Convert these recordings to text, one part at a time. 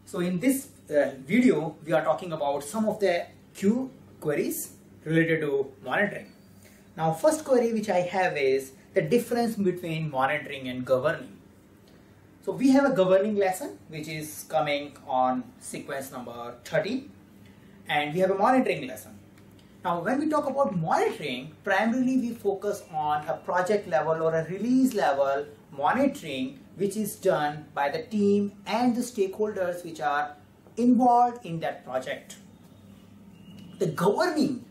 So in this video, we are talking about some of the Q queries related to monitoring. Now, first query which I have is the difference between monitoring and governing. So we have a governing lesson which is coming on sequence number 13, and we have a monitoring lesson. Now, when we talk about monitoring, primarily we focus on a project level or a release level monitoring, which is done by the team and the stakeholders which are involved in that project. The governing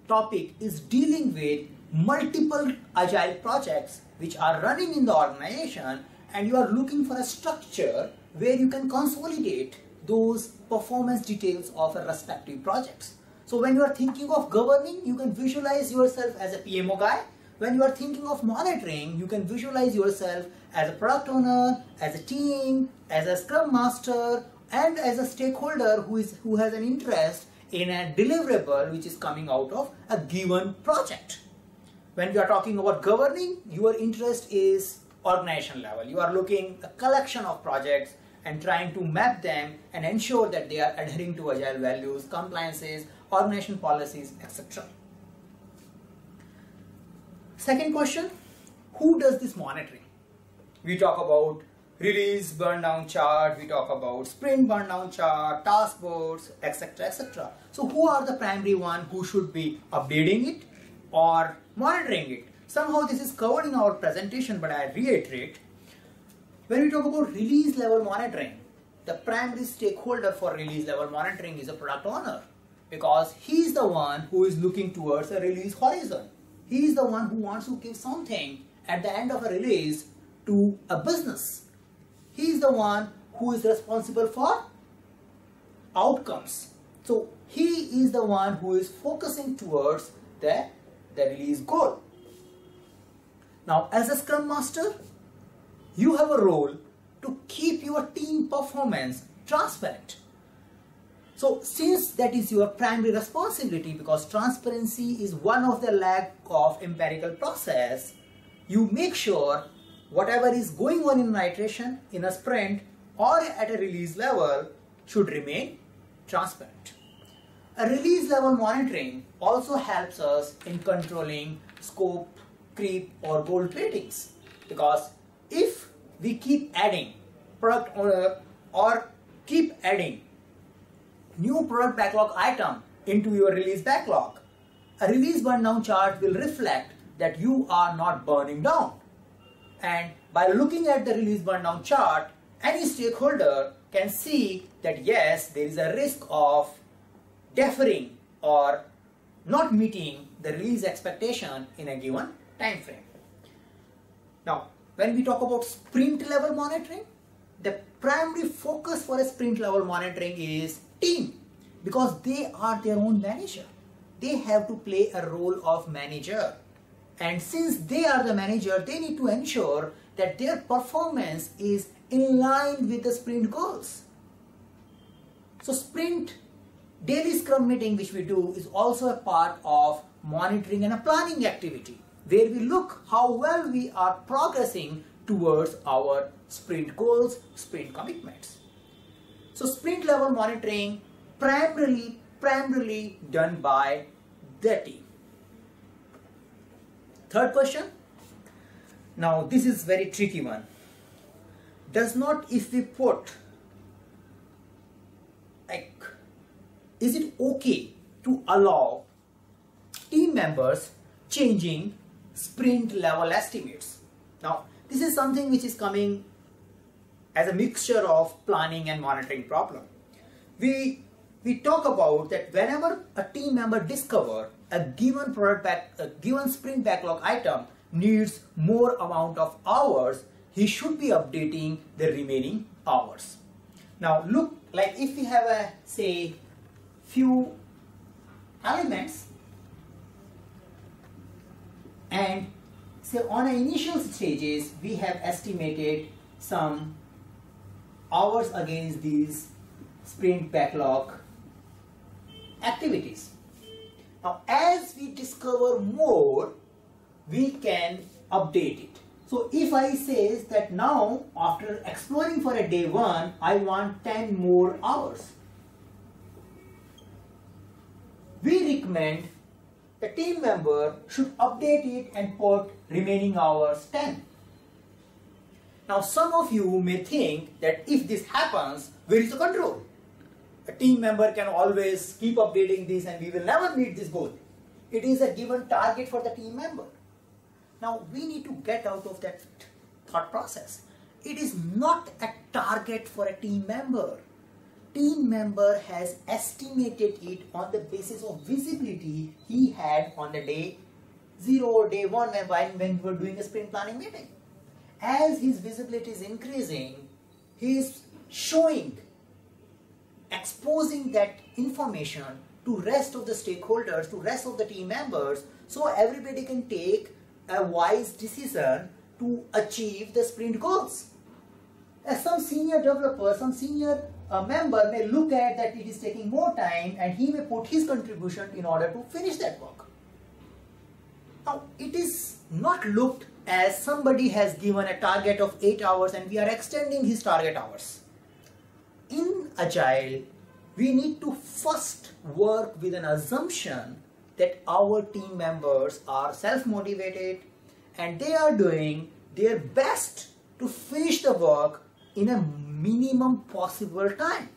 topic is dealing with multiple agile projects which are running in the organization, and you are looking for a structure where you can consolidate those performance details of a respective projects. So when you are thinking of governing, you can visualize yourself as a PMO guy. When you are thinking of monitoring, you can visualize yourself as a product owner, as a team, as a scrum master, and as a stakeholder who has an interest in a deliverable which is coming out of a given project. When we are talking about governing, your interest is organization level. You are looking at a collection of projects and trying to map them and ensure that they are adhering to agile values, compliances, organization policies, etc. Second question, who does this monitoring? We talk about release burn down chart, we talk about sprint burn down chart, task boards, etc, etc. So who are the primary one who should be updating it or monitoring it? Somehow this is covered in our presentation, but I reiterate. When we talk about release level monitoring, the primary stakeholder for release level monitoring is a product owner, because he is the one who is looking towards a release horizon. He is the one who wants to give something at the end of a release to a business. He is the one who is responsible for outcomes. So he is the one who is focusing towards the release goal. Now, as a Scrum Master, you have a role to keep your team performance transparent. So since that is your primary responsibility, because transparency is one of the lack of empirical process, you make sure whatever is going on in an iteration, in a sprint, or at a release level should remain transparent. A release level monitoring also helps us in controlling scope creep or gold platings, because if we keep adding product owner or keep adding new product backlog item into your release backlog, a release burn down chart will reflect that you are not burning down. And by looking at the release burn down chart, any stakeholder can see that yes, there is a risk of deferring or not meeting the release expectation in a given time frame. Now, when we talk about sprint level monitoring, the primary focus for a sprint level monitoring is team, because they are their own manager. They have to play a role of manager, and since they are the manager, they need to ensure that their performance is in line with the sprint goals. So sprint daily scrum meeting which we do is also a part of monitoring and a planning activity, where we look how well we are progressing towards our sprint goals, sprint commitments. So sprint level monitoring primarily done by the team. Third question. Now this is very tricky one. Does not, if we put like, is it okay to allow team members changing sprint level estimates? Now this is something which is coming as a mixture of planning and monitoring problem. We talk about that whenever a team member discover a given sprint backlog item needs more amount of hours, he should be updating the remaining hours. Now look, like if we have a say few elements, and say on our initial stages we have estimated some hours against these sprint backlog activities. Now as we discover more, we can update it. So if I say that now after exploring for a day 1, I want 10 more hours, we recommend the team member should update it and put remaining hours 10. Now some of you may think that if this happens, where is the control? A team member can always keep updating this and we will never meet this goal. It is a given target for the team member. Now we need to get out of that thought process. It is not a target for a team member. Team member has estimated it on the basis of visibility he had on the day 0 or day 1 when we were doing a sprint planning meeting. As his visibility is increasing, he is showing, exposing that information to rest of the stakeholders, to rest of the team members, so everybody can take a wise decision to achieve the sprint goals. As some senior developer, some senior member may look at that it is taking more time and he may put his contribution in order to finish that work. Now it is not looked as somebody has given a target of 8 hours and we are extending his target hours. In Agile, we need to first work with an assumption that our team members are self-motivated and they are doing their best to finish the work in a minimum possible time.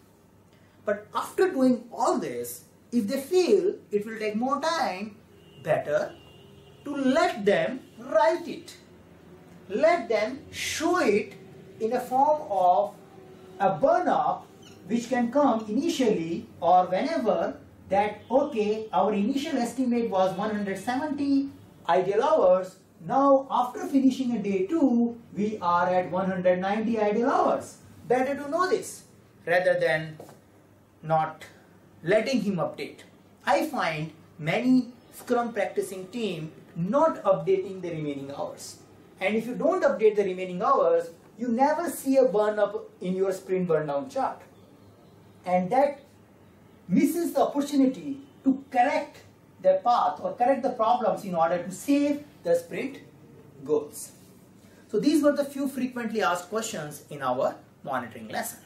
But after doing all this, if they feel it will take more time, better to let them write it. Let them show it in a form of a burn-up which can come initially or whenever that, okay, our initial estimate was 170 ideal hours. Now after finishing a day 2, we are at 190 ideal hours. Better to know this rather than not letting him update. I find many Scrum practicing team not updating the remaining hours. And if you don't update the remaining hours, you never see a burn up in your sprint burn down chart. And that misses the opportunity to correct the path or correct the problems in order to save the sprint goals. So these were the few frequently asked questions in our monitoring lesson.